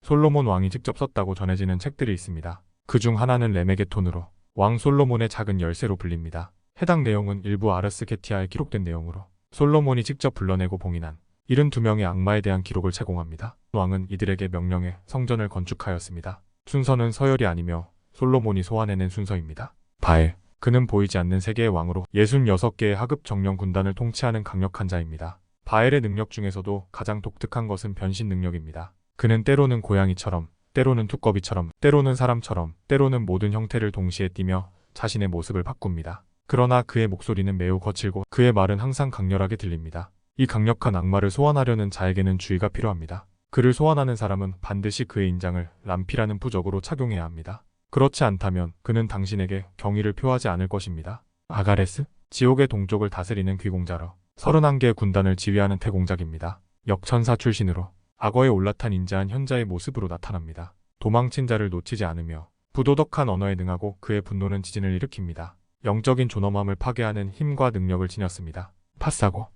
솔로몬 왕이 직접 썼다고 전해지는 책들이 있습니다. 그중 하나는 레메게톤으로 왕 솔로몬의 작은 열쇠로 불립니다. 해당 내용은 일부 아르스케티아에 기록된 내용으로 솔로몬이 직접 불러내고 봉인한 72명의 악마에 대한 기록을 제공합니다. 왕은 이들에게 명령해 성전을 건축하였습니다. 순서는 서열이 아니며 솔로몬이 소환해낸 순서입니다. 바엘, 그는 보이지 않는 세계의 왕으로 66개의 하급 정령 군단을 통치하는 강력한 자입니다. 바엘의 능력 중에서도 가장 독특한 것은 변신 능력입니다. 그는 때로는 고양이처럼, 때로는 두꺼비처럼, 때로는 사람처럼, 때로는 모든 형태를 동시에 띠며 자신의 모습을 바꿉니다. 그러나 그의 목소리는 매우 거칠고 그의 말은 항상 강렬하게 들립니다. 이 강력한 악마를 소환하려는 자에게는 주의가 필요합니다. 그를 소환하는 사람은 반드시 그의 인장을 람피라는 부적으로 착용해야 합니다. 그렇지 않다면 그는 당신에게 경의를 표하지 않을 것입니다. 아가레스, 지옥의 동족을 다스리는 귀공자로 31개의 군단을 지휘하는 태공작입니다. 역천사 출신으로 악어에 올라탄 인자한 현자의 모습으로 나타납니다. 도망친 자를 놓치지 않으며 부도덕한 언어에 능하고 그의 분노는 지진을 일으킵니다. 영적인 존엄함을 파괴하는 힘과 능력을 지녔습니다. 팥사고,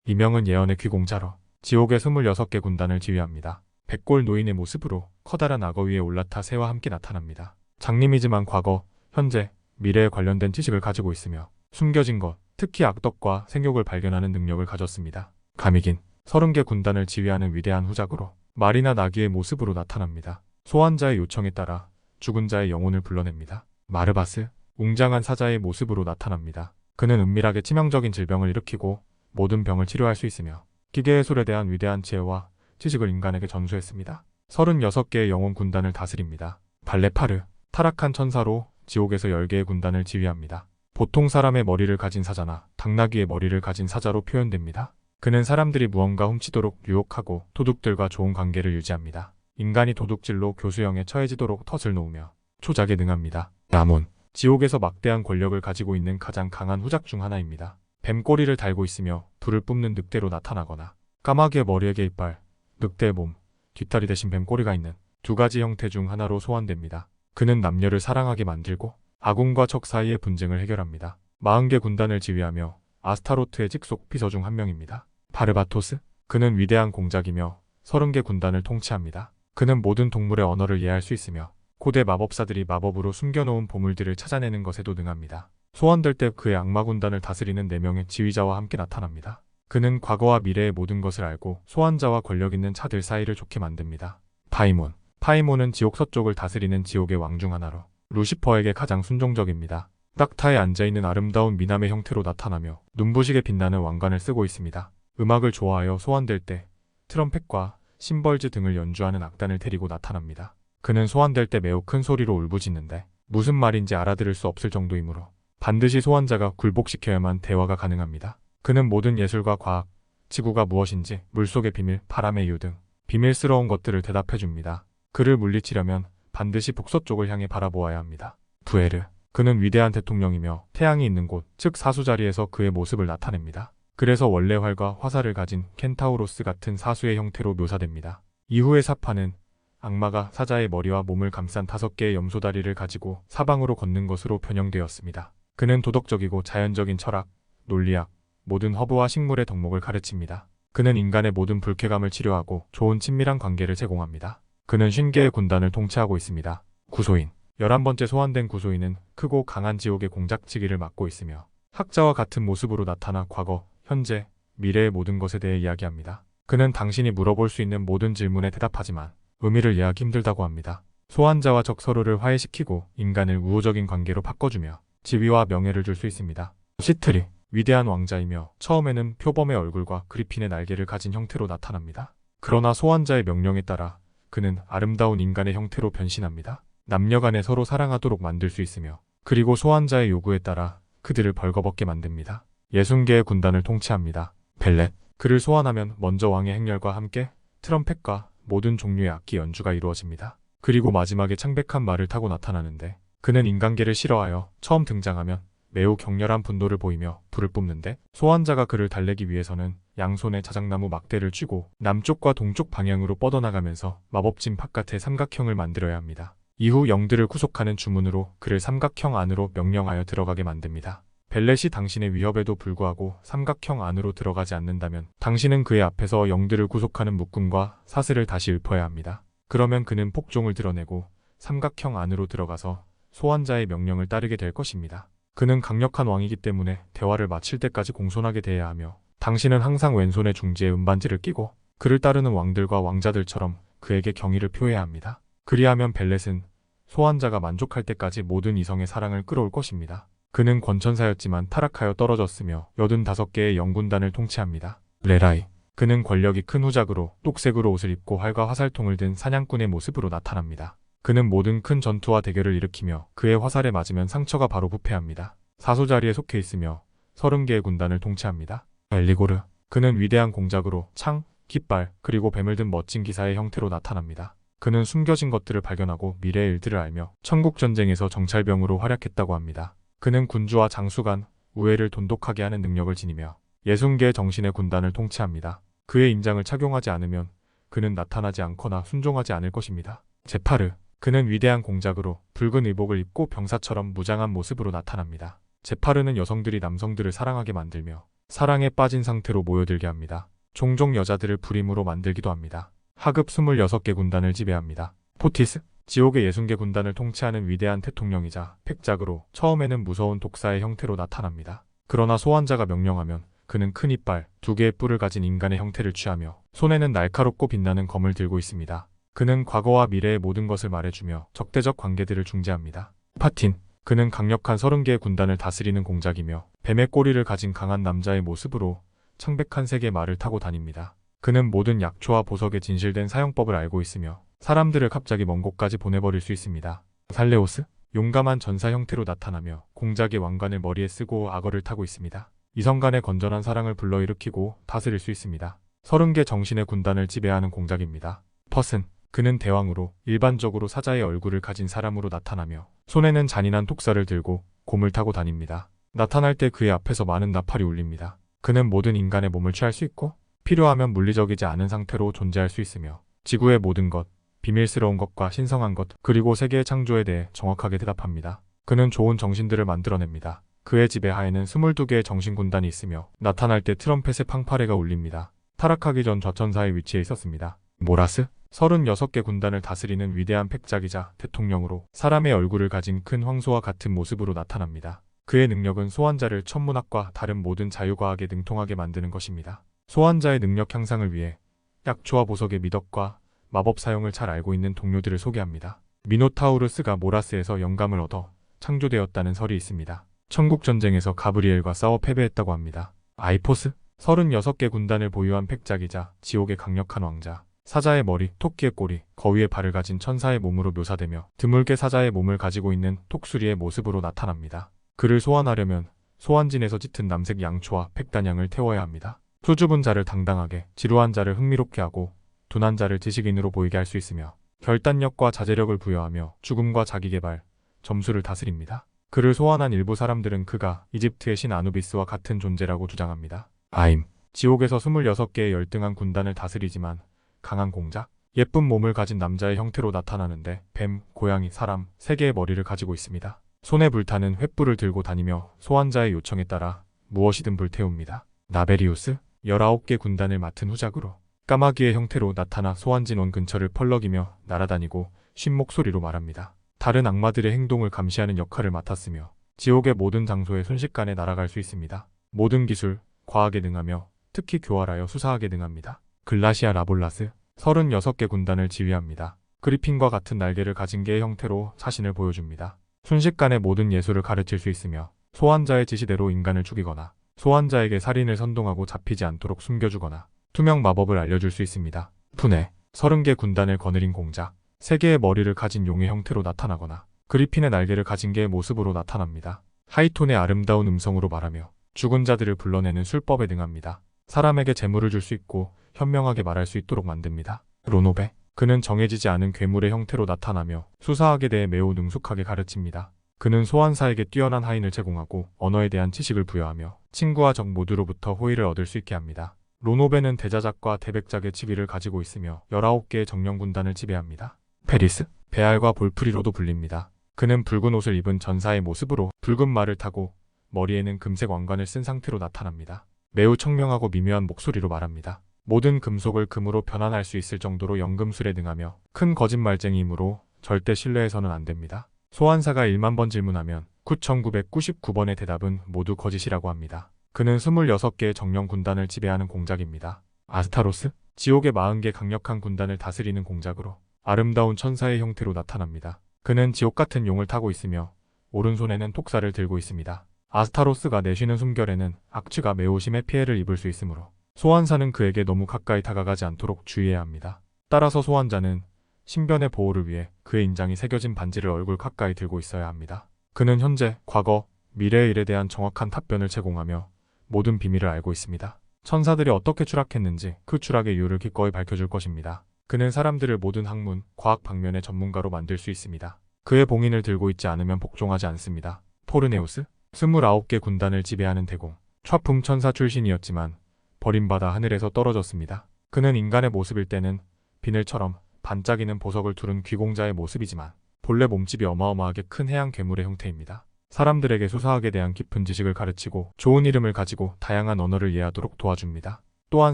이명은 예언의 귀공자로 지옥의 26개 군단을 지휘합니다. 백골 노인의 모습으로 커다란 악어 위에 올라타 새와 함께 나타납니다. 장님이지만 과거, 현재, 미래에 관련된 지식을 가지고 있으며 숨겨진 것, 특히 악덕과 생욕을 발견하는 능력을 가졌습니다. 가미긴, 30개 군단을 지휘하는 위대한 후작으로 말이나 나귀의 모습으로 나타납니다. 소환자의 요청에 따라 죽은 자의 영혼을 불러냅니다. 마르바스, 웅장한 사자의 모습으로 나타납니다. 그는 은밀하게 치명적인 질병을 일으키고 모든 병을 치료할 수 있으며 기계의 술에 대한 위대한 지혜와 지식을 인간에게 전수했습니다. 36개의 영혼 군단을 다스립니다. 발레파르, 타락한 천사로 지옥에서 10개의 군단을 지휘합니다. 보통 사람의 머리를 가진 사자나 당나귀의 머리를 가진 사자로 표현됩니다. 그는 사람들이 무언가 훔치도록 유혹하고 도둑들과 좋은 관계를 유지합니다. 인간이 도둑질로 교수형에 처해지도록 덫을 놓으며 조작에 능합니다. 라몬, 지옥에서 막대한 권력을 가지고 있는 가장 강한 후작 중 하나입니다. 뱀 꼬리를 달고 있으며 불을 뿜는 늑대로 나타나거나 까마귀의 머리에게 이빨, 늑대의 몸, 뒷다리 대신 뱀 꼬리가 있는 두 가지 형태 중 하나로 소환됩니다. 그는 남녀를 사랑하게 만들고 아군과 적 사이의 분쟁을 해결합니다. 40개 군단을 지휘하며 아스타로트의 직속 비서 중 한 명입니다. 바르바토스, 그는 위대한 공작이며 30개 군단을 통치합니다. 그는 모든 동물의 언어를 이해할 수 있으며 고대 마법사들이 마법으로 숨겨놓은 보물들을 찾아내는 것에도 능합니다. 소환될 때 그의 악마 군단을 다스리는 4명의 지휘자와 함께 나타납니다. 그는 과거와 미래의 모든 것을 알고 소환자와 권력 있는 차들 사이를 좋게 만듭니다. 파이몬, 파이몬은 지옥 서쪽을 다스리는 지옥의 왕 중 하나로 루시퍼에게 가장 순종적입니다. 딱타에 앉아있는 아름다운 미남의 형태로 나타나며 눈부시게 빛나는 왕관을 쓰고 있습니다. 음악을 좋아하여 소환될 때 트럼펫과 심벌즈 등을 연주하는 악단을 데리고 나타납니다. 그는 소환될 때 매우 큰 소리로 울부짖는데 무슨 말인지 알아들을 수 없을 정도이므로 반드시 소환자가 굴복시켜야만 대화가 가능합니다. 그는 모든 예술과 과학, 지구가 무엇인지, 물속의 비밀, 바람의 이유 등 비밀스러운 것들을 대답해줍니다. 그를 물리치려면 반드시 북서쪽을 향해 바라보아야 합니다. 부에르, 그는 위대한 대통령이며 태양이 있는 곳, 즉 사수 자리에서 그의 모습을 나타냅니다. 그래서 원래 활과 화살을 가진 켄타우로스 같은 사수의 형태로 묘사됩니다. 이후의 사파는 악마가 사자의 머리와 몸을 감싼 5개의 염소다리를 가지고 사방으로 걷는 것으로 변형되었습니다. 그는 도덕적이고 자연적인 철학, 논리학, 모든 허브와 식물의 덕목을 가르칩니다. 그는 인간의 모든 불쾌감을 치료하고 좋은 친밀한 관계를 제공합니다. 그는 50개의 군단을 통치하고 있습니다. 구소인, 11번째 소환된 구소인은 크고 강한 지옥의 공작치기를 맡고 있으며 학자와 같은 모습으로 나타나 과거, 현재, 미래의 모든 것에 대해 이야기합니다. 그는 당신이 물어볼 수 있는 모든 질문에 대답하지만 의미를 이해하기 힘들다고 합니다. 소환자와 적 서로를 화해시키고 인간을 우호적인 관계로 바꿔주며 지위와 명예를 줄 수 있습니다. 시트리, 위대한 왕자이며 처음에는 표범의 얼굴과 그리핀의 날개를 가진 형태로 나타납니다. 그러나 소환자의 명령에 따라 그는 아름다운 인간의 형태로 변신합니다. 남녀 간에 서로 사랑하도록 만들 수 있으며 그리고 소환자의 요구에 따라 그들을 벌거벗게 만듭니다. 60개의 군단을 통치합니다. 벨렛, 그를 소환하면 먼저 왕의 행렬과 함께 트럼펫과 모든 종류의 악기 연주가 이루어집니다. 그리고 마지막에 창백한 말을 타고 나타나는데 그는 인간계를 싫어하여 처음 등장하면 매우 격렬한 분노를 보이며 불을 뿜는데 소환자가 그를 달래기 위해서는 양손에 자작나무 막대를 쥐고 남쪽과 동쪽 방향으로 뻗어나가면서 마법진 바깥의 삼각형을 만들어야 합니다. 이후 영들을 구속하는 주문으로 그를 삼각형 안으로 명령하여 들어가게 만듭니다. 벨렛이 당신의 위협에도 불구하고 삼각형 안으로 들어가지 않는다면 당신은 그의 앞에서 영들을 구속하는 묶음과 사슬을 다시 읊어야 합니다. 그러면 그는 폭종을 드러내고 삼각형 안으로 들어가서 소환자의 명령을 따르게 될 것입니다. 그는 강력한 왕이기 때문에 대화를 마칠 때까지 공손하게 대해야 하며 당신은 항상 왼손에 중지에 은반지를 끼고 그를 따르는 왕들과 왕자들처럼 그에게 경의를 표해야 합니다. 그리하면 벨렛은 소환자가 만족할 때까지 모든 이성의 사랑을 끌어올 것입니다. 그는 권천사였지만 타락하여 떨어졌으며 85개의 영군단을 통치합니다. 레라이. 그는 권력이 큰 후작으로 똑색으로 옷을 입고 활과 화살통을 든 사냥꾼의 모습으로 나타납니다. 그는 모든 큰 전투와 대결을 일으키며 그의 화살에 맞으면 상처가 바로 부패합니다. 사소자리에 속해 있으며 30개의 군단을 통치합니다. 엘리고르. 그는 위대한 공작으로 창, 깃발, 그리고 뱀을 든 멋진 기사의 형태로 나타납니다. 그는 숨겨진 것들을 발견하고 미래의 일들을 알며 천국전쟁에서 정찰병으로 활약했다고 합니다. 그는 군주와 장수 간 우애를 돈독하게 하는 능력을 지니며 60개의 정신의 군단을 통치합니다. 그의 인장을 착용하지 않으면 그는 나타나지 않거나 순종하지 않을 것입니다. 제파르. 그는 위대한 공작으로 붉은 의복을 입고 병사처럼 무장한 모습으로 나타납니다. 제파르는 여성들이 남성들을 사랑하게 만들며 사랑에 빠진 상태로 모여들게 합니다. 종종 여자들을 불임으로 만들기도 합니다. 하급 26개 군단을 지배합니다. 포티스. 지옥의 60개 군단을 통치하는 위대한 대통령이자 팩작으로 처음에는 무서운 독사의 형태로 나타납니다. 그러나 소환자가 명령하면 그는 큰 이빨, 2개의 뿔을 가진 인간의 형태를 취하며 손에는 날카롭고 빛나는 검을 들고 있습니다. 그는 과거와 미래의 모든 것을 말해주며 적대적 관계들을 중재합니다. 파틴. 그는 강력한 30개의 군단을 다스리는 공작이며 뱀의 꼬리를 가진 강한 남자의 모습으로 창백한 색의 말을 타고 다닙니다. 그는 모든 약초와 보석의 진실된 사용법을 알고 있으며 사람들을 갑자기 먼 곳까지 보내버릴 수 있습니다. 살레오스. 용감한 전사 형태로 나타나며 공작의 왕관을 머리에 쓰고 악어를 타고 있습니다. 이성 간의 건전한 사랑을 불러일으키고 다스릴 수 있습니다. 30개 정신의 군단을 지배하는 공작입니다. 퍼슨. 그는 대왕으로 일반적으로 사자의 얼굴을 가진 사람으로 나타나며 손에는 잔인한 독사를 들고 곰을 타고 다닙니다. 나타날 때 그의 앞에서 많은 나팔이 울립니다. 그는 모든 인간의 몸을 취할 수 있고 필요하면 물리적이지 않은 상태로 존재할 수 있으며 지구의 모든 것, 비밀스러운 것과 신성한 것, 그리고 세계의 창조에 대해 정확하게 대답합니다. 그는 좋은 정신들을 만들어냅니다. 그의 지배하에는 22개의 정신군단이 있으며 나타날 때 트럼펫의 팡파레가 울립니다. 타락하기 전 좌천사의 위치에 있었습니다. 모라스. 36개 군단을 다스리는 위대한 팩작이자 대통령으로 사람의 얼굴을 가진 큰 황소와 같은 모습으로 나타납니다. 그의 능력은 소환자를 천문학과 다른 모든 자유과학에 능통하게 만드는 것입니다. 소환자의 능력 향상을 위해 약초와 보석의 미덕과 마법 사용을 잘 알고 있는 동료들을 소개합니다. 미노타우루스가 모라스에서 영감을 얻어 창조되었다는 설이 있습니다. 천국전쟁에서 가브리엘과 싸워 패배했다고 합니다. 아이포스. 36개 군단을 보유한 팩작이자 지옥의 강력한 왕자. 사자의 머리, 토끼의 꼬리, 거위의 발을 가진 천사의 몸으로 묘사되며 드물게 사자의 몸을 가지고 있는 톡수리의 모습으로 나타납니다. 그를 소환하려면 소환진에서 짙은 남색 양초와 팩단향을 태워야 합니다. 수줍은 자를 당당하게, 지루한 자를 흥미롭게 하고 둔한 자를 지식인으로 보이게 할 수 있으며 결단력과 자제력을 부여하며 죽음과 자기개발, 점수를 다스립니다. 그를 소환한 일부 사람들은 그가 이집트의 신 아누비스와 같은 존재라고 주장합니다. 아임. 지옥에서 26개의 열등한 군단을 다스리지만 강한 공작, 예쁜 몸을 가진 남자의 형태로 나타나는데 뱀, 고양이, 사람, 3개의 머리를 가지고 있습니다. 손에 불타는 횃불을 들고 다니며 소환자의 요청에 따라 무엇이든 불태웁니다. 나베리우스. 19개 군단을 맡은 후작으로 까마귀의 형태로 나타나 소환진원 근처를 펄럭이며 날아다니고 쉰 목소리로 말합니다. 다른 악마들의 행동을 감시하는 역할을 맡았으며 지옥의 모든 장소에 순식간에 날아갈 수 있습니다. 모든 기술, 과학에 능하며 특히 교활하여 수사하게 능합니다. 글라시아 라볼라스. 36개 군단을 지휘합니다. 그리핀과 같은 날개를 가진 개의 형태로 자신을 보여줍니다. 순식간에 모든 예술을 가르칠 수 있으며 소환자의 지시대로 인간을 죽이거나 소환자에게 살인을 선동하고 잡히지 않도록 숨겨주거나 투명 마법을 알려줄 수 있습니다. 푸네. 30개 군단을 거느린 공작. 3개의 머리를 가진 용의 형태로 나타나거나 그리핀의 날개를 가진 개의 모습으로 나타납니다. 하이톤의 아름다운 음성으로 말하며 죽은 자들을 불러내는 술법에 능합니다. 사람에게 재물을 줄 수 있고 현명하게 말할 수 있도록 만듭니다. 로노베. 그는 정해지지 않은 괴물의 형태로 나타나며 수사학에 대해 매우 능숙하게 가르칩니다. 그는 소환사에게 뛰어난 하인을 제공하고 언어에 대한 지식을 부여하며 친구와 적 모두로부터 호의를 얻을 수 있게 합니다. 로노베는 대자작과 대백작의 지위를 가지고 있으며 19개의 정령군단을 지배합니다. 페리스. 베알과 볼프리로도 불립니다. 그는 붉은 옷을 입은 전사의 모습으로 붉은 말을 타고 머리에는 금색 왕관을 쓴 상태로 나타납니다. 매우 청명하고 미묘한 목소리로 말합니다. 모든 금속을 금으로 변환할 수 있을 정도로 연금술에 능하며 큰 거짓말쟁이이므로 절대 신뢰해서는 안 됩니다. 소환사가 1만 번 질문하면 9,999번의 대답은 모두 거짓이라고 합니다. 그는 26개의 정령 군단을 지배하는 공작입니다. 아스타로스? 지옥의 40개 강력한 군단을 다스리는 공작으로 아름다운 천사의 형태로 나타납니다. 그는 지옥 같은 용을 타고 있으며 오른손에는 톡사를 들고 있습니다. 아스타로스가 내쉬는 숨결에는 악취가 매우 심해 피해를 입을 수 있으므로 소환사는 그에게 너무 가까이 다가가지 않도록 주의해야 합니다. 따라서 소환자는 신변의 보호를 위해 그의 인장이 새겨진 반지를 얼굴 가까이 들고 있어야 합니다. 그는 현재, 과거, 미래의 일에 대한 정확한 답변을 제공하며 모든 비밀을 알고 있습니다. 천사들이 어떻게 추락했는지 그 추락의 이유를 기꺼이 밝혀줄 것입니다. 그는 사람들을 모든 학문, 과학 방면의 전문가로 만들 수 있습니다. 그의 봉인을 들고 있지 않으면 복종하지 않습니다. 포르네우스? 29개 군단을 지배하는 대공, 차품 천사 출신이었지만 버림받아 하늘에서 떨어졌습니다. 그는 인간의 모습일 때는 비늘처럼 반짝이는 보석을 두른 귀공자의 모습이지만 본래 몸집이 어마어마하게 큰 해양 괴물의 형태입니다. 사람들에게 수사학에 대한 깊은 지식을 가르치고 좋은 이름을 가지고 다양한 언어를 이해하도록 도와줍니다. 또한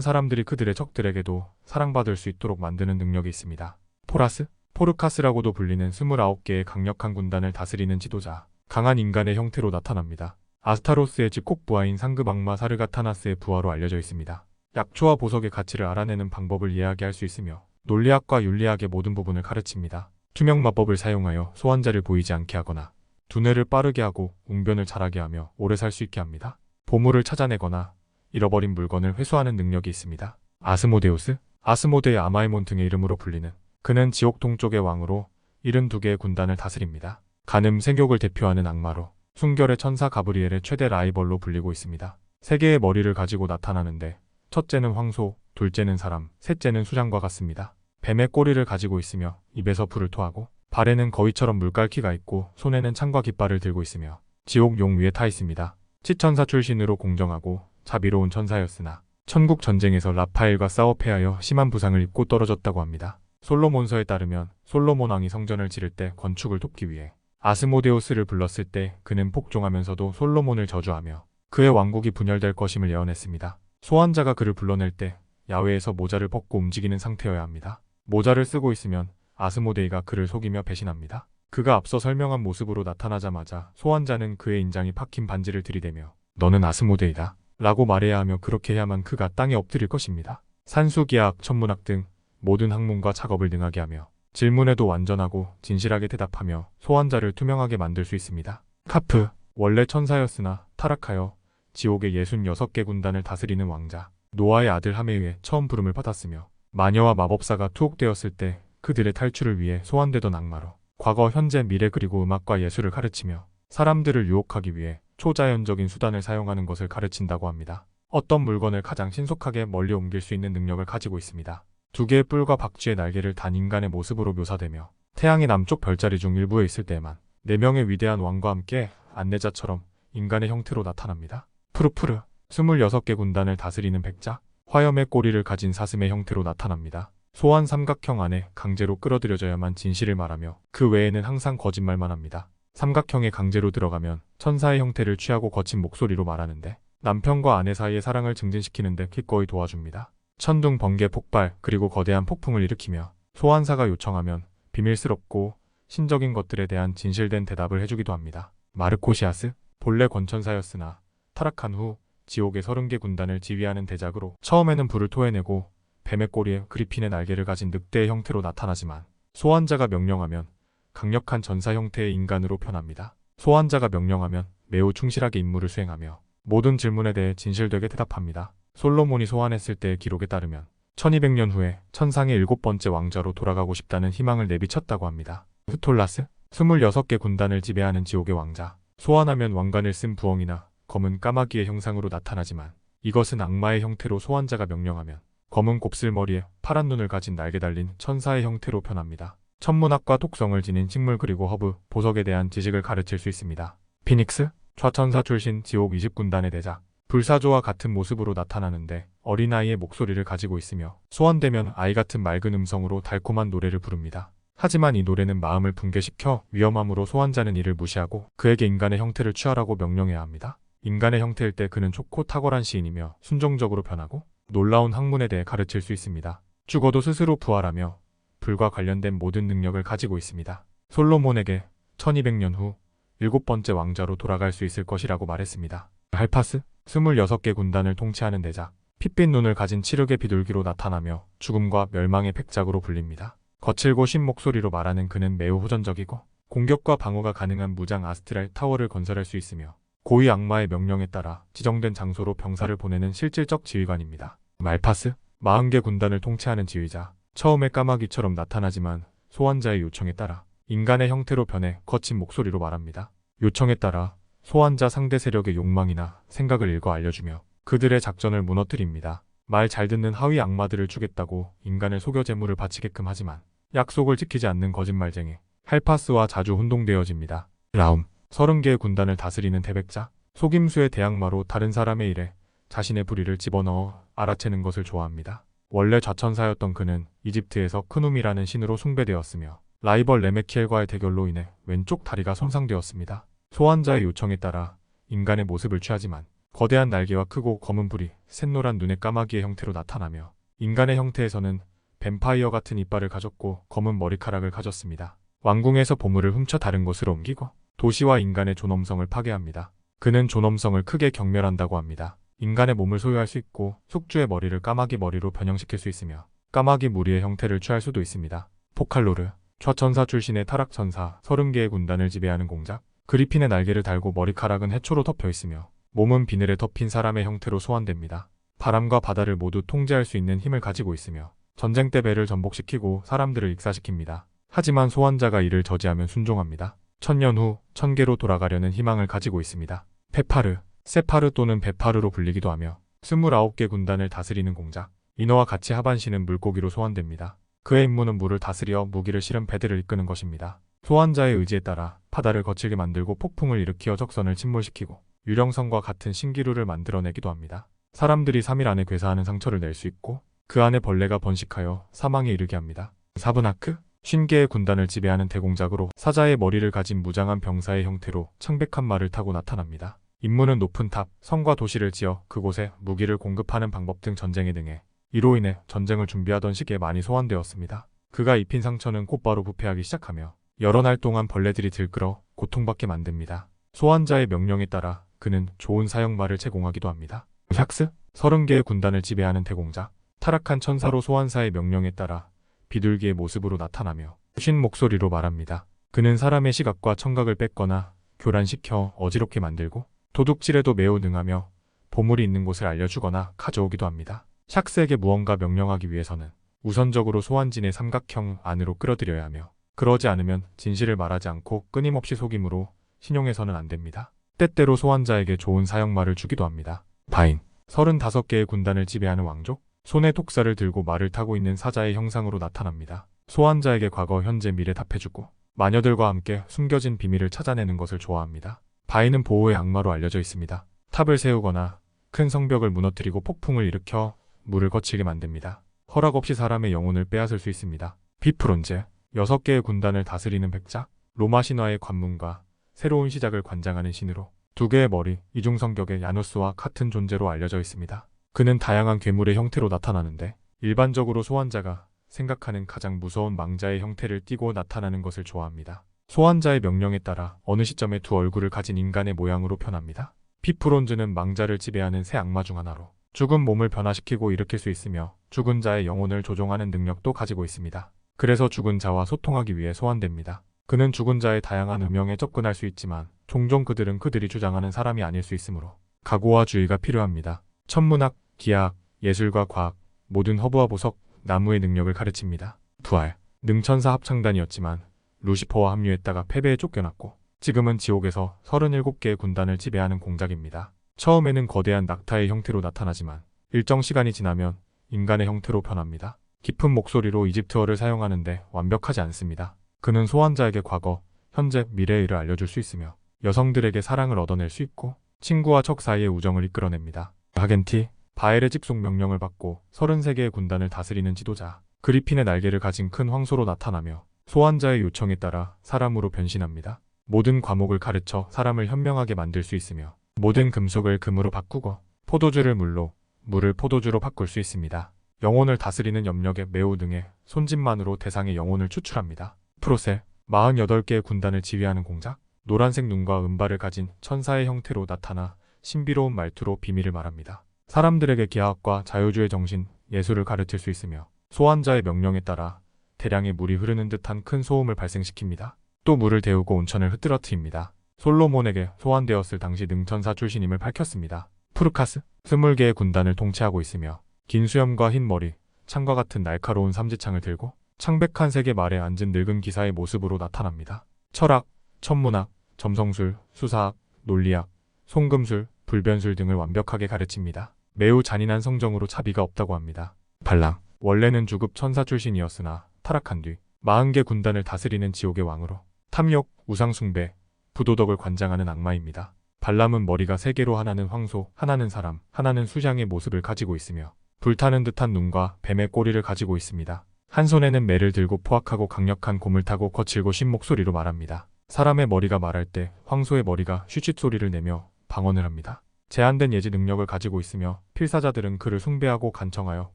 사람들이 그들의 적들에게도 사랑받을 수 있도록 만드는 능력이 있습니다. 포라스? 포르카스라고도 불리는 29개의 강력한 군단을 다스리는 지도자, 강한 인간의 형태로 나타납니다. 아스타로스의 집콕 부하인 상급 악마 사르가타나스의 부하로 알려져 있습니다. 약초와 보석의 가치를 알아내는 방법을 이야기할 수 있으며 논리학과 윤리학의 모든 부분을 가르칩니다. 투명 마법을 사용하여 소환자를 보이지 않게 하거나 두뇌를 빠르게 하고 웅변을 잘하게 하며 오래 살 수 있게 합니다. 보물을 찾아내거나 잃어버린 물건을 회수하는 능력이 있습니다. 아스모데우스? 아스모데의 아마이몬 등의 이름으로 불리는 그는 지옥 동쪽의 왕으로 72개의 군단을 다스립니다. 간음 세욕을 대표하는 악마로 순결의 천사 가브리엘의 최대 라이벌로 불리고 있습니다. 3개의 머리를 가지고 나타나는데 첫째는 황소, 둘째는 사람, 셋째는 수장과 같습니다. 뱀의 꼬리를 가지고 있으며 입에서 불을 토하고 발에는 거위처럼 물갈퀴가 있고 손에는 창과 깃발을 들고 있으며 지옥 용 위에 타 있습니다. 치천사 출신으로 공정하고 자비로운 천사였으나 천국 전쟁에서 라파엘과 싸워 패하여 심한 부상을 입고 떨어졌다고 합니다. 솔로몬서에 따르면 솔로몬 왕이 성전을 지를 때 건축을 돕기 위해 아스모데우스를 불렀을 때 그는 복종하면서도 솔로몬을 저주하며 그의 왕국이 분열될 것임을 예언했습니다. 소환자가 그를 불러낼 때 야외에서 모자를 벗고 움직이는 상태여야 합니다. 모자를 쓰고 있으면 아스모데이가 그를 속이며 배신합니다. 그가 앞서 설명한 모습으로 나타나자마자 소환자는 그의 인장이 박힌 반지를 들이대며 너는 아스모데이다 라고 말해야 하며 그렇게 해야만 그가 땅에 엎드릴 것입니다. 산수기하학, 천문학 등 모든 학문과 작업을 능하게 하며 질문에도 완전하고 진실하게 대답하며 소환자를 투명하게 만들 수 있습니다. 카프, 원래 천사였으나 타락하여 지옥의 66개 군단을 다스리는 왕자, 노아의 아들 함에 의해 처음 부름을 받았으며 마녀와 마법사가 투옥되었을 때 그들의 탈출을 위해 소환되던 악마로 과거, 현재, 미래 그리고 음악과 예술을 가르치며 사람들을 유혹하기 위해 초자연적인 수단을 사용하는 것을 가르친다고 합니다. 어떤 물건을 가장 신속하게 멀리 옮길 수 있는 능력을 가지고 있습니다. 2개의 뿔과 박쥐의 날개를 단 인간의 모습으로 묘사되며 태양의 남쪽 별자리 중 일부에 있을 때에만 4명의 위대한 왕과 함께 안내자처럼 인간의 형태로 나타납니다. 푸르푸르, 26개 군단을 다스리는 백작, 화염의 꼬리를 가진 사슴의 형태로 나타납니다. 소환 삼각형 안에 강제로 끌어들여져야만 진실을 말하며 그 외에는 항상 거짓말만 합니다. 삼각형에 강제로 들어가면 천사의 형태를 취하고 거친 목소리로 말하는데 남편과 아내 사이의 사랑을 증진시키는데 기꺼이 도와줍니다. 천둥, 번개, 폭발, 그리고 거대한 폭풍을 일으키며 소환사가 요청하면 비밀스럽고 신적인 것들에 대한 진실된 대답을 해주기도 합니다. 마르코시아스? 본래 권천사였으나 타락한 후 지옥의 30개 군단을 지휘하는 대작으로 처음에는 불을 토해내고 뱀의 꼬리에 그리핀의 날개를 가진 늑대의 형태로 나타나지만 소환자가 명령하면 강력한 전사 형태의 인간으로 변합니다. 소환자가 명령하면 매우 충실하게 임무를 수행하며 모든 질문에 대해 진실되게 대답합니다. 솔로몬이 소환했을 때의 기록에 따르면 1200년 후에 천상의 7번째 왕자로 돌아가고 싶다는 희망을 내비쳤다고 합니다. 스톨라스? 26개 군단을 지배하는 지옥의 왕자. 소환하면 왕관을 쓴 부엉이나 검은 까마귀의 형상으로 나타나지만 이것은 악마의 형태로 소환자가 명령하면 검은 곱슬머리에 파란 눈을 가진 날개 달린 천사의 형태로 변합니다. 천문학과 독성을 지닌 식물 그리고 허브, 보석에 대한 지식을 가르칠 수 있습니다. 피닉스? 좌천사 출신 지옥 20군단의 대작. 불사조와 같은 모습으로 나타나는데 어린아이의 목소리를 가지고 있으며 소환되면 아이 같은 맑은 음성으로 달콤한 노래를 부릅니다. 하지만 이 노래는 마음을 붕괴시켜 위험함으로 소환자는 이를 무시하고 그에게 인간의 형태를 취하라고 명령해야 합니다. 인간의 형태일 때 그는 좋고 탁월한 시인이며 순종적으로 변하고 놀라운 학문에 대해 가르칠 수 있습니다. 죽어도 스스로 부활하며 불과 관련된 모든 능력을 가지고 있습니다. 솔로몬에게 1200년 후 7번째 왕자로 돌아갈 수 있을 것이라고 말했습니다. 할파스, 26개 군단을 통치하는 대작, 핏빛 눈을 가진 칠흑의 비둘기로 나타나며 죽음과 멸망의 백작으로 불립니다. 거칠고 쉰 목소리로 말하는 그는 매우 호전적이고 공격과 방어가 가능한 무장 아스트랄 타워를 건설할 수 있으며 고위 악마의 명령에 따라 지정된 장소로 병사를 보내는 실질적 지휘관입니다. 말파스, 40개 군단을 통치하는 지휘자, 처음에 까마귀처럼 나타나지만 소환자의 요청에 따라 인간의 형태로 변해 거친 목소리로 말합니다. 요청에 따라 소환자 상대 세력의 욕망이나 생각을 읽어 알려주며 그들의 작전을 무너뜨립니다. 말 잘 듣는 하위 악마들을 주겠다고 인간을 속여 재물을 바치게끔 하지만 약속을 지키지 않는 거짓말쟁이 할파스와 자주 혼동되어집니다. 라움, 30개의 군단을 다스리는 태백자, 속임수의 대악마로 다른 사람의 일에 자신의 불의를 집어넣어 알아채는 것을 좋아합니다. 원래 좌천사였던 그는 이집트에서 크눔이라는 신으로 숭배되었으며 라이벌 레메키엘과의 대결로 인해 왼쪽 다리가 손상되었습니다. 소환자의 요청에 따라 인간의 모습을 취하지만 거대한 날개와 크고 검은 불이 샛노란 눈의 까마귀의 형태로 나타나며 인간의 형태에서는 뱀파이어 같은 이빨을 가졌고 검은 머리카락을 가졌습니다. 왕궁에서 보물을 훔쳐 다른 곳으로 옮기고 도시와 인간의 존엄성을 파괴합니다. 그는 존엄성을 크게 경멸한다고 합니다. 인간의 몸을 소유할 수 있고 숙주의 머리를 까마귀 머리로 변형시킬 수 있으며 까마귀 무리의 형태를 취할 수도 있습니다. 포칼로르, 좌천사 출신의 타락천사 30개의 군단을 지배하는 공작, 그리핀의 날개를 달고 머리카락은 해초로 덮여 있으며 몸은 비늘에 덮인 사람의 형태로 소환됩니다. 바람과 바다를 모두 통제할 수 있는 힘을 가지고 있으며 전쟁 때 배를 전복시키고 사람들을 익사시킵니다. 하지만 소환자가 이를 저지하면 순종합니다. 1000년 후 1000개로 돌아가려는 희망을 가지고 있습니다. 페파르, 세파르 또는 베파르로 불리기도 하며 29개 군단을 다스리는 공작, 인어와 같이 하반신은 물고기로 소환됩니다. 그의 임무는 물을 다스려 무기를 실은 배들을 이끄는 것입니다. 소환자의 의지에 따라 바다를 거칠게 만들고 폭풍을 일으키어 적선을 침몰시키고 유령선과 같은 신기루를 만들어내기도 합니다. 사람들이 3일 안에 괴사하는 상처를 낼 수 있고 그 안에 벌레가 번식하여 사망에 이르게 합니다. 사브나크, 50개의 군단을 지배하는 대공작으로 사자의 머리를 가진 무장한 병사의 형태로 창백한 말을 타고 나타납니다. 임무는 높은 탑, 성과 도시를 지어 그곳에 무기를 공급하는 방법 등 전쟁에 등해 이로 인해 전쟁을 준비하던 시기에 많이 소환되었습니다. 그가 입힌 상처는 곧바로 부패하기 시작하며 여러 날 동안 벌레들이 들끓어 고통받게 만듭니다. 소환자의 명령에 따라 그는 좋은 사형말을 제공하기도 합니다. 샥스, 30개의 군단을 지배하는 대공작, 타락한 천사로 소환사의 명령에 따라 비둘기의 모습으로 나타나며 쉰 목소리로 말합니다. 그는 사람의 시각과 청각을 뺏거나 교란시켜 어지럽게 만들고 도둑질에도 매우 능하며 보물이 있는 곳을 알려주거나 가져오기도 합니다. 샥스에게 무언가 명령하기 위해서는 우선적으로 소환진의 삼각형 안으로 끌어들여야 하며 그러지 않으면 진실을 말하지 않고 끊임없이 속임으로 신용해서는 안 됩니다. 때때로 소환자에게 좋은 사형말을 주기도 합니다. 바인, 35개의 군단을 지배하는 왕족, 손에 독사를 들고 말을 타고 있는 사자의 형상으로 나타납니다. 소환자에게 과거, 현재, 미래 답해주고 마녀들과 함께 숨겨진 비밀을 찾아내는 것을 좋아합니다. 바인은 보호의 악마로 알려져 있습니다. 탑을 세우거나 큰 성벽을 무너뜨리고 폭풍을 일으켜 물을 거치게 만듭니다. 허락 없이 사람의 영혼을 빼앗을 수 있습니다. 비프론제, 6개의 군단을 다스리는 백작, 로마 신화의 관문과 새로운 시작을 관장하는 신으로 2개의 머리, 이중성격의 야누스와 같은 존재로 알려져 있습니다. 그는 다양한 괴물의 형태로 나타나는데 일반적으로 소환자가 생각하는 가장 무서운 망자의 형태를 띠고 나타나는 것을 좋아합니다. 소환자의 명령에 따라 어느 시점에 두 얼굴을 가진 인간의 모양으로 변합니다. 피프론즈는 망자를 지배하는 새 악마 중 하나로 죽은 몸을 변화시키고 일으킬 수 있으며 죽은 자의 영혼을 조종하는 능력도 가지고 있습니다. 그래서 죽은 자와 소통하기 위해 소환됩니다. 그는 죽은 자의 다양한 음영에 접근할 수 있지만 종종 그들은 그들이 주장하는 사람이 아닐 수 있으므로 각오와 주의가 필요합니다. 천문학, 기하학, 예술과 과학, 모든 허브와 보석, 나무의 능력을 가르칩니다. 부활, 능천사 합창단이었지만 루시퍼와 합류했다가 패배에 쫓겨났고 지금은 지옥에서 37개의 군단을 지배하는 공작입니다. 처음에는 거대한 낙타의 형태로 나타나지만 일정 시간이 지나면 인간의 형태로 변합니다. 깊은 목소리로 이집트어를 사용하는데 완벽하지 않습니다. 그는 소환자에게 과거, 현재, 미래의 일을 알려줄 수 있으며 여성들에게 사랑을 얻어낼 수 있고 친구와 적 사이의 우정을 이끌어냅니다. 하겐티, 바엘의 직속 명령을 받고 33개의 군단을 다스리는 지도자, 그리핀의 날개를 가진 큰 황소로 나타나며 소환자의 요청에 따라 사람으로 변신합니다. 모든 과목을 가르쳐 사람을 현명하게 만들 수 있으며 모든 금속을 금으로 바꾸고 포도주를 물로, 물을 포도주로 바꿀 수 있습니다. 영혼을 다스리는 염력에 매우 능해 손짓만으로 대상의 영혼을 추출합니다. 프로셀, 48개의 군단을 지휘하는 공작, 노란색 눈과 은발을 가진 천사의 형태로 나타나 신비로운 말투로 비밀을 말합니다. 사람들에게 기하학과 자유주의 정신, 예술을 가르칠 수 있으며 소환자의 명령에 따라 대량의 물이 흐르는 듯한 큰 소음을 발생시킵니다. 또 물을 데우고 온천을 흐트러트립니다. 솔로몬에게 소환되었을 당시 능천사 출신임을 밝혔습니다. 푸르카스, 20개의 군단을 통치하고 있으며 긴 수염과 흰 머리, 창과 같은 날카로운 삼지창을 들고 창백한 색의 말에 앉은 늙은 기사의 모습으로 나타납니다. 철학, 천문학, 점성술, 수사학, 논리학, 송금술, 불변술 등을 완벽하게 가르칩니다. 매우 잔인한 성정으로 자비가 없다고 합니다. 발랑, 원래는 주급 천사 출신이었으나 타락한 뒤 40개 군단을 다스리는 지옥의 왕으로 탐욕, 우상숭배, 부도덕을 관장하는 악마입니다. 발람은 머리가 3개로 하나는 황소, 하나는 사람, 하나는 수장의 모습을 가지고 있으며 불타는 듯한 눈과 뱀의 꼬리를 가지고 있습니다. 한 손에는 매를 들고 포악하고 강력한 곰을 타고 거칠고 신 목소리로 말합니다. 사람의 머리가 말할 때 황소의 머리가 쉿쉿 소리를 내며 방언을 합니다. 제한된 예지 능력을 가지고 있으며 필사자들은 그를 숭배하고 간청하여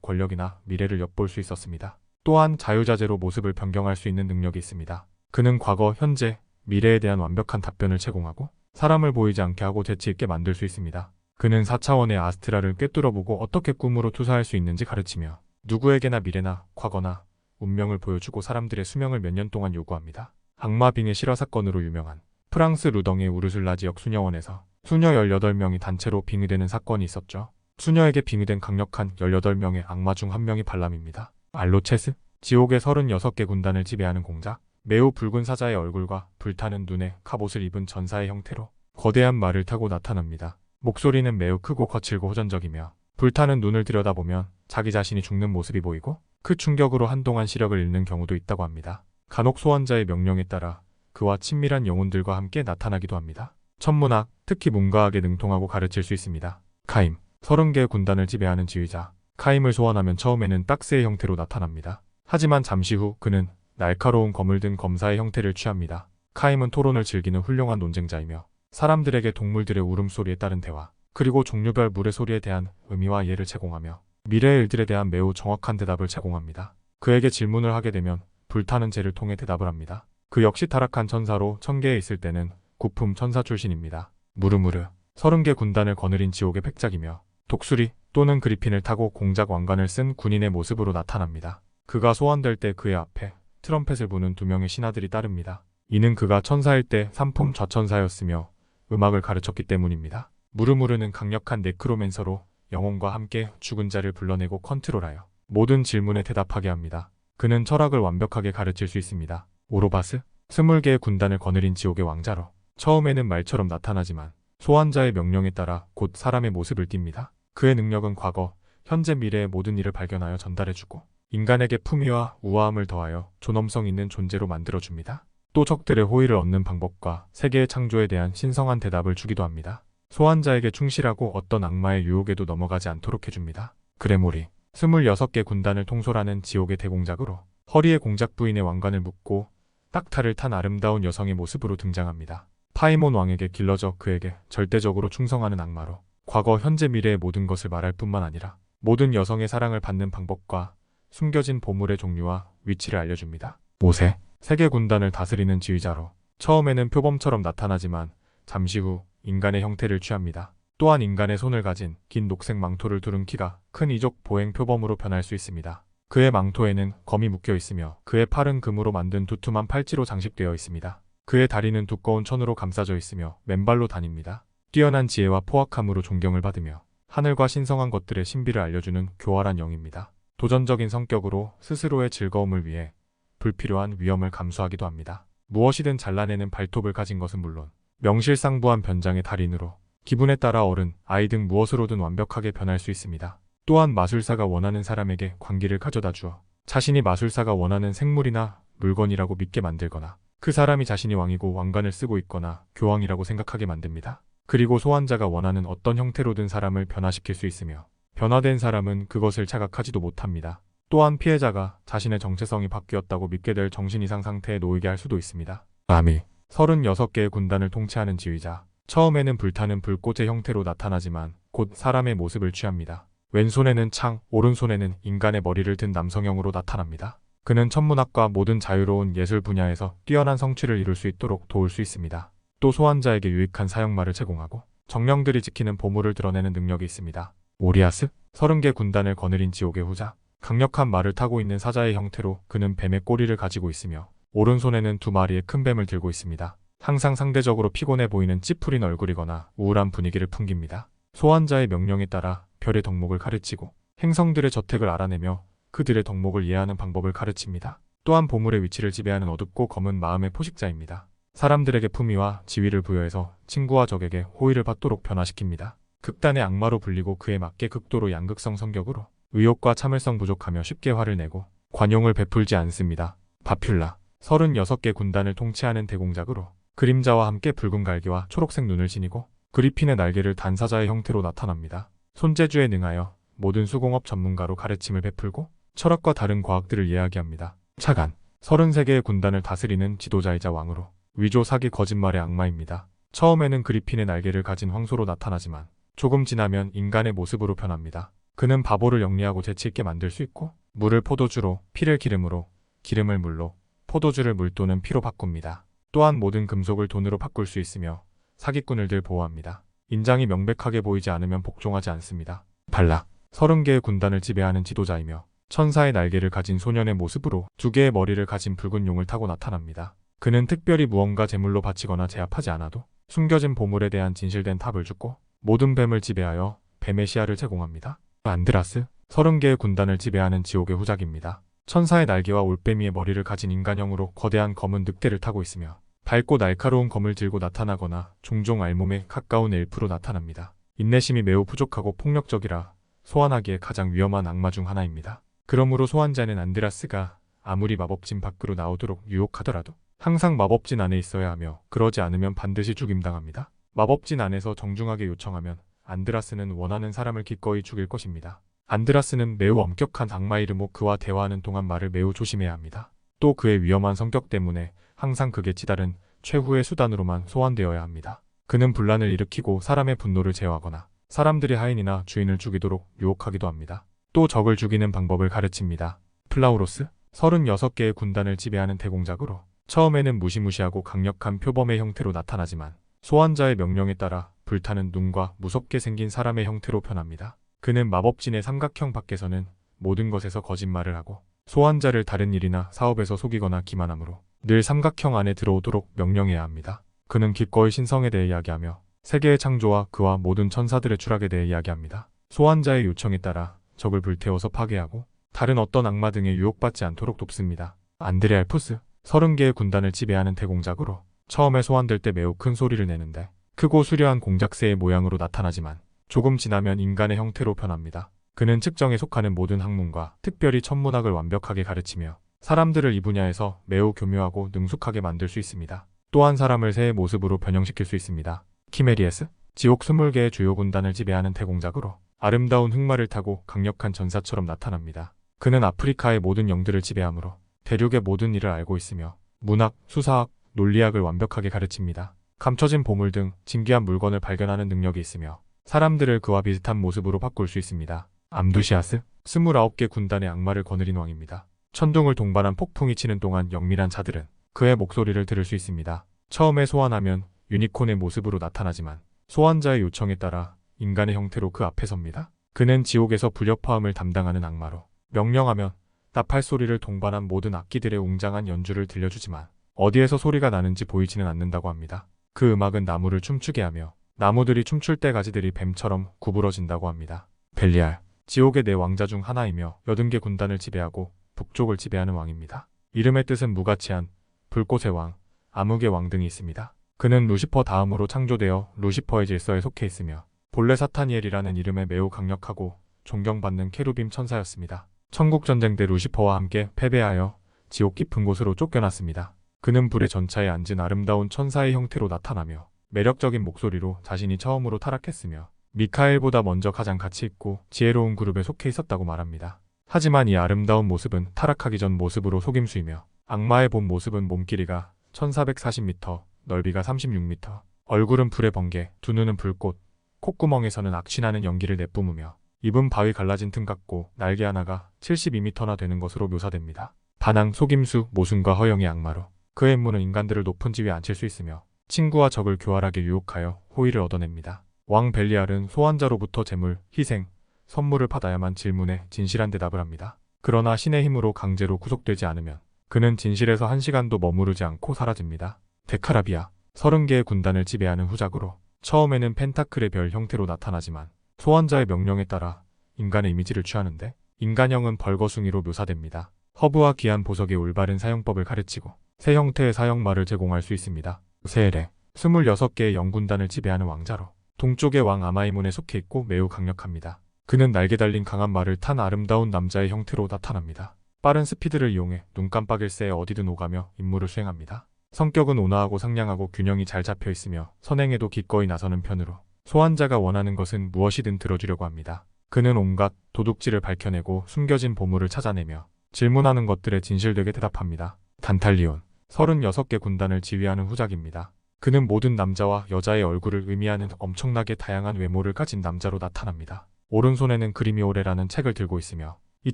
권력이나 미래를 엿볼 수 있었습니다. 또한 자유자재로 모습을 변경할 수 있는 능력이 있습니다. 그는 과거, 현재, 미래에 대한 완벽한 답변을 제공하고 사람을 보이지 않게 하고 재치 있게 만들 수 있습니다. 그는 4차원의 아스트라를 꿰뚫어보고 어떻게 꿈으로 투사할 수 있는지 가르치며 누구에게나 미래나 과거나 운명을 보여주고 사람들의 수명을 몇 년 동안 요구합니다. 악마빙의 실화 사건으로 유명한 프랑스 루덩의 우르술라 지역 수녀원에서 수녀 18명이 단체로 빙의되는 사건이 있었죠. 수녀에게 빙의된 강력한 18명의 악마 중 한 명이 발람입니다. 알로체스, 지옥의 36개 군단을 지배하는 공작, 매우 붉은 사자의 얼굴과 불타는 눈에 갑옷을 입은 전사의 형태로 거대한 말을 타고 나타납니다. 목소리는 매우 크고 거칠고 호전적이며 불타는 눈을 들여다보면 자기 자신이 죽는 모습이 보이고 그 충격으로 한동안 시력을 잃는 경우도 있다고 합니다. 간혹 소환자의 명령에 따라 그와 친밀한 영혼들과 함께 나타나기도 합니다. 천문학, 특히 문과학에 능통하고 가르칠 수 있습니다. 카임, 30개의 군단을 지배하는 지휘자. 카임을 소환하면 처음에는 딱새의 형태로 나타납니다. 하지만 잠시 후 그는 날카로운 검을 든 검사의 형태를 취합니다. 카임은 토론을 즐기는 훌륭한 논쟁자이며 사람들에게 동물들의 울음소리에 따른 대화, 그리고 종류별 물의 소리에 대한 의미와 이해를 제공하며 미래의 일들에 대한 매우 정확한 대답을 제공합니다. 그에게 질문을 하게 되면 불타는 재를 통해 대답을 합니다. 그 역시 타락한 천사로 1000개에 있을 때는 구품 천사 출신입니다. 무르무르, 30개 군단을 거느린 지옥의 백작이며 독수리 또는 그리핀을 타고 공작 왕관을 쓴 군인의 모습으로 나타납니다. 그가 소환될 때 그의 앞에 트럼펫을 부는 2명의 신하들이 따릅니다. 이는 그가 천사일 때 삼품 좌천사였으며 음악을 가르쳤기 때문입니다. 무르무르는 강력한 네크로맨서로 영혼과 함께 죽은 자를 불러내고 컨트롤하여 모든 질문에 대답하게 합니다. 그는 철학을 완벽하게 가르칠 수 있습니다. 오로바스, 20개의 군단을 거느린 지옥의 왕자로 처음에는 말처럼 나타나지만 소환자의 명령에 따라 곧 사람의 모습을 띱니다. 그의 능력은 과거, 현재, 미래의 모든 일을 발견하여 전달해주고 인간에게 품위와 우아함을 더하여 존엄성 있는 존재로 만들어줍니다. 또 적들의 호의를 얻는 방법과 세계의 창조에 대한 신성한 대답을 주기도 합니다. 소환자에게 충실하고 어떤 악마의 유혹에도 넘어가지 않도록 해줍니다. 그레모리, 26개 군단을 통솔하는 지옥의 대공작으로 허리에 공작 부인의 왕관을 묶고 딱타를 탄 아름다운 여성의 모습으로 등장합니다. 파이몬 왕에게 길러져 그에게 절대적으로 충성하는 악마로 과거, 현재, 미래의 모든 것을 말할 뿐만 아니라 모든 여성의 사랑을 받는 방법과 숨겨진 보물의 종류와 위치를 알려줍니다. 모세, 세계 군단을 다스리는 지휘자로 처음에는 표범처럼 나타나지만 잠시 후 인간의 형태를 취합니다. 또한 인간의 손을 가진 긴 녹색 망토를 두른 키가 큰 이족 보행 표범으로 변할 수 있습니다. 그의 망토에는 검이 묶여 있으며 그의 팔은 금으로 만든 두툼한 팔찌로 장식되어 있습니다. 그의 다리는 두꺼운 천으로 감싸져 있으며 맨발로 다닙니다. 뛰어난 지혜와 포악함으로 존경을 받으며 하늘과 신성한 것들의 신비를 알려주는 교활한 영입니다. 도전적인 성격으로 스스로의 즐거움을 위해 불필요한 위험을 감수하기도 합니다. 무엇이든 잘라내는 발톱을 가진 것은 물론 명실상부한 변장의 달인으로 기분에 따라 어른, 아이 등 무엇으로든 완벽하게 변할 수 있습니다. 또한 마술사가 원하는 사람에게 광기를 가져다 주어 자신이 마술사가 원하는 생물이나 물건이라고 믿게 만들거나 그 사람이 자신이 왕이고 왕관을 쓰고 있거나 교황이라고 생각하게 만듭니다. 그리고 소환자가 원하는 어떤 형태로든 사람을 변화시킬 수 있으며 변화된 사람은 그것을 자각하지도 못합니다. 또한 피해자가 자신의 정체성이 바뀌었다고 믿게 될 정신 이상 상태에 놓이게 할 수도 있습니다. 아미, 36개의 군단을 통치하는 지휘자. 처음에는 불타는 불꽃의 형태로 나타나지만 곧 사람의 모습을 취합니다. 왼손에는 창, 오른손에는 인간의 머리를 든 남성형으로 나타납니다. 그는 천문학과 모든 자유로운 예술 분야에서 뛰어난 성취를 이룰 수 있도록 도울 수 있습니다. 또 소환자에게 유익한 사형말을 제공하고 정령들이 지키는 보물을 드러내는 능력이 있습니다. 오리아스, 30개 군단을 거느린 지옥의 후자. 강력한 말을 타고 있는 사자의 형태로 그는 뱀의 꼬리를 가지고 있으며 오른손에는 2마리의 큰 뱀을 들고 있습니다. 항상 상대적으로 피곤해 보이는 찌푸린 얼굴이거나 우울한 분위기를 풍깁니다. 소환자의 명령에 따라 별의 덕목을 가르치고 행성들의 저택을 알아내며 그들의 덕목을 이해하는 방법을 가르칩니다. 또한 보물의 위치를 지배하는 어둡고 검은 마음의 포식자입니다. 사람들에게 품위와 지위를 부여해서 친구와 적에게 호의를 받도록 변화시킵니다. 극단의 악마로 불리고 그에 맞게 극도로 양극성 성격으로 의욕과 참을성 부족하며 쉽게 화를 내고 관용을 베풀지 않습니다. 바퓰라, 36개 군단을 통치하는 대공작으로 그림자와 함께 붉은 갈기와 초록색 눈을 지니고 그리핀의 날개를 단 사자의 형태로 나타납니다. 손재주에 능하여 모든 수공업 전문가로 가르침을 베풀고 철학과 다른 과학들을 이야기합니다. 차간, 33개의 군단을 다스리는 지도자이자 왕으로 위조, 사기, 거짓말의 악마입니다. 처음에는 그리핀의 날개를 가진 황소로 나타나지만 조금 지나면 인간의 모습으로 변합니다. 그는 바보를 영리하고 재치있게 만들 수 있고 물을 포도주로, 피를 기름으로, 기름을 물로, 포도주를 물 또는 피로 바꿉니다. 또한 모든 금속을 돈으로 바꿀 수 있으며 사기꾼을 늘 보호합니다. 인장이 명백하게 보이지 않으면 복종하지 않습니다. 발락, 30개의 군단을 지배하는 지도자이며 천사의 날개를 가진 소년의 모습으로 2개의 머리를 가진 붉은 용을 타고 나타납니다. 그는 특별히 무언가 제물로 바치거나 제압하지 않아도 숨겨진 보물에 대한 진실된 탑을 줍고 모든 뱀을 지배하여 뱀의 시야를 제공합니다. 안드라스, 30개의 군단을 지배하는 지옥의 후작입니다. 천사의 날개와 올빼미의 머리를 가진 인간형으로 거대한 검은 늑대를 타고 있으며 밝고 날카로운 검을 들고 나타나거나 종종 알몸에 가까운 엘프로 나타납니다. 인내심이 매우 부족하고 폭력적이라 소환하기에 가장 위험한 악마 중 하나입니다. 그러므로 소환자는 안드라스가 아무리 마법진 밖으로 나오도록 유혹하더라도 항상 마법진 안에 있어야 하며 그러지 않으면 반드시 죽임당합니다. 마법진 안에서 정중하게 요청하면 안드라스는 원하는 사람을 기꺼이 죽일 것입니다. 안드라스는 매우 엄격한 악마이르모 그와 대화하는 동안 말을 매우 조심해야 합니다. 또 그의 위험한 성격 때문에 항상 극에 치달은 최후의 수단으로만 소환되어야 합니다. 그는 분란을 일으키고 사람의 분노를 제어하거나 사람들의 하인이나 주인을 죽이도록 유혹하기도 합니다. 또 적을 죽이는 방법을 가르칩니다. 플라우로스, 36개의 군단을 지배하는 대공작으로 처음에는 무시무시하고 강력한 표범의 형태로 나타나지만 소환자의 명령에 따라 불타는 눈과 무섭게 생긴 사람의 형태로 변합니다. 그는 마법진의 삼각형 밖에서는 모든 것에서 거짓말을 하고 소환자를 다른 일이나 사업에서 속이거나 기만하므로 늘 삼각형 안에 들어오도록 명령해야 합니다. 그는 기꺼이 신성에 대해 이야기하며 세계의 창조와 그와 모든 천사들의 추락에 대해 이야기합니다. 소환자의 요청에 따라 적을 불태워서 파괴하고 다른 어떤 악마 등에 유혹받지 않도록 돕습니다. 안드레알푸스, 30개의 군단을 지배하는 대공작으로 처음에 소환될 때 매우 큰 소리를 내는데 크고 수려한 공작새의 모양으로 나타나지만 조금 지나면 인간의 형태로 변합니다. 그는 측정에 속하는 모든 학문과 특별히 천문학을 완벽하게 가르치며 사람들을 이 분야에서 매우 교묘하고 능숙하게 만들 수 있습니다. 또한 사람을 새의 모습으로 변형시킬 수 있습니다. 키메리에스, 지옥 20개의 주요 군단을 지배하는 대공작으로 아름다운 흑마를 타고 강력한 전사처럼 나타납니다. 그는 아프리카의 모든 영들을 지배하므로 대륙의 모든 일을 알고 있으며 문학, 수사학, 논리학을 완벽하게 가르칩니다. 감춰진 보물 등 진귀한 물건을 발견하는 능력이 있으며 사람들을 그와 비슷한 모습으로 바꿀 수 있습니다. 암두시아스, 29개 군단의 악마를 거느린 왕입니다. 천둥을 동반한 폭풍이 치는 동안 영밀한 자들은 그의 목소리를 들을 수 있습니다. 처음에 소환하면 유니콘의 모습으로 나타나지만 소환자의 요청에 따라 인간의 형태로 그 앞에 섭니다. 그는 지옥에서 불협화음을 담당하는 악마로 명령하면 나팔 소리를 동반한 모든 악기들의 웅장한 연주를 들려주지만 어디에서 소리가 나는지 보이지는 않는다고 합니다. 그 음악은 나무를 춤추게 하며 나무들이 춤출 때 가지들이 뱀처럼 구부러진다고 합니다. 벨리알, 지옥의 네 왕자 중 하나이며 80개 군단을 지배하고 북쪽을 지배하는 왕입니다. 이름의 뜻은 무가치한, 불꽃의 왕, 암흑의 왕 등이 있습니다. 그는 루시퍼 다음으로 창조되어 루시퍼의 질서에 속해 있으며 본래 사타니엘이라는 이름에 매우 강력하고 존경받는 케루빔 천사였습니다. 천국전쟁 때 루시퍼와 함께 패배하여 지옥 깊은 곳으로 쫓겨났습니다. 그는 불의 전차에 앉은 아름다운 천사의 형태로 나타나며 매력적인 목소리로 자신이 처음으로 타락했으며 미카엘보다 먼저 가장 가치 있고 지혜로운 그룹에 속해 있었다고 말합니다. 하지만 이 아름다운 모습은 타락하기 전 모습으로 속임수이며 악마의 본 모습은 몸길이가 1440m, 넓이가 36m, 얼굴은 불의 번개, 두 눈은 불꽃, 콧구멍에서는 악취나는 연기를 내뿜으며 입은 바위 갈라진 틈 같고 날개 하나가 72m나 되는 것으로 묘사됩니다. 반항, 속임수, 모순과 허영의 악마로 그의 임무는 인간들을 높은 지위에 앉힐 수 있으며 친구와 적을 교활하게 유혹하여 호의를 얻어냅니다. 왕 벨리알은 소환자로부터 재물, 희생, 선물을 받아야만 질문에 진실한 대답을 합니다. 그러나 신의 힘으로 강제로 구속되지 않으면 그는 진실에서 한 시간도 머무르지 않고 사라집니다. 데카라비아, 30개의 군단을 지배하는 후작으로 처음에는 펜타클의 별 형태로 나타나지만 소환자의 명령에 따라 인간의 이미지를 취하는데 인간형은 벌거숭이로 묘사됩니다. 허브와 귀한 보석의 올바른 사용법을 가르치고 새 형태의 사형말을 제공할 수 있습니다. 세엘에 26개의 영군단을 지배하는 왕자로 동쪽의 왕 아마이문에 속해 있고 매우 강력합니다. 그는 날개 달린 강한 말을 탄 아름다운 남자의 형태로 나타납니다. 빠른 스피드를 이용해 눈 깜빡일 새에 어디든 오가며 임무를 수행합니다. 성격은 온화하고 상냥하고 균형이 잘 잡혀 있으며 선행에도 기꺼이 나서는 편으로 소환자가 원하는 것은 무엇이든 들어주려고 합니다. 그는 온갖 도둑질을 밝혀내고 숨겨진 보물을 찾아내며 질문하는 것들에 진실되게 대답합니다. 단탈리온, 36개 군단을 지휘하는 후작입니다. 그는 모든 남자와 여자의 얼굴을 의미하는 엄청나게 다양한 외모를 가진 남자로 나타납니다. 오른손에는 그리미오레라는 책을 들고 있으며 이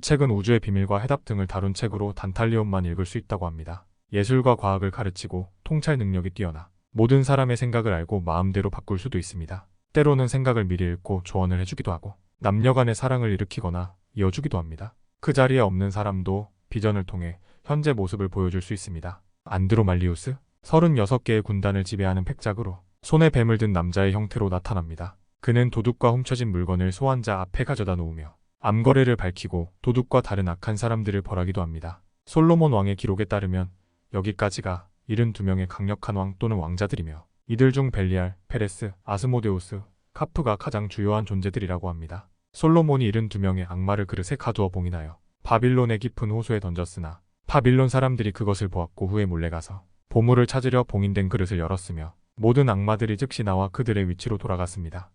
책은 우주의 비밀과 해답 등을 다룬 책으로 단탈리온만 읽을 수 있다고 합니다. 예술과 과학을 가르치고 통찰 능력이 뛰어나 모든 사람의 생각을 알고 마음대로 바꿀 수도 있습니다. 때로는 생각을 미리 읽고 조언을 해주기도 하고 남녀 간의 사랑을 일으키거나 이어주기도 합니다. 그 자리에 없는 사람도 비전을 통해 현재 모습을 보여줄 수 있습니다. 안드로말리우스, 36개의 군단을 지배하는 백작으로 손에 뱀을 든 남자의 형태로 나타납니다. 그는 도둑과 훔쳐진 물건을 소환자 앞에 가져다 놓으며 암거래를 밝히고 도둑과 다른 악한 사람들을 벌하기도 합니다. 솔로몬 왕의 기록에 따르면 여기까지가 72명의 강력한 왕 또는 왕자들이며 이들 중 벨리알, 페레스, 아스모데우스, 카프가 가장 주요한 존재들이라고 합니다. 솔로몬이 72명의 악마를 그릇에 가두어 봉인하여 바빌론의 깊은 호수에 던졌으나 바빌론 사람들이 그것을 보았고 후에 몰래가서 보물을 찾으려 봉인된 그릇을 열었으며 모든 악마들이 즉시 나와 그들의 위치로 돌아갔습니다.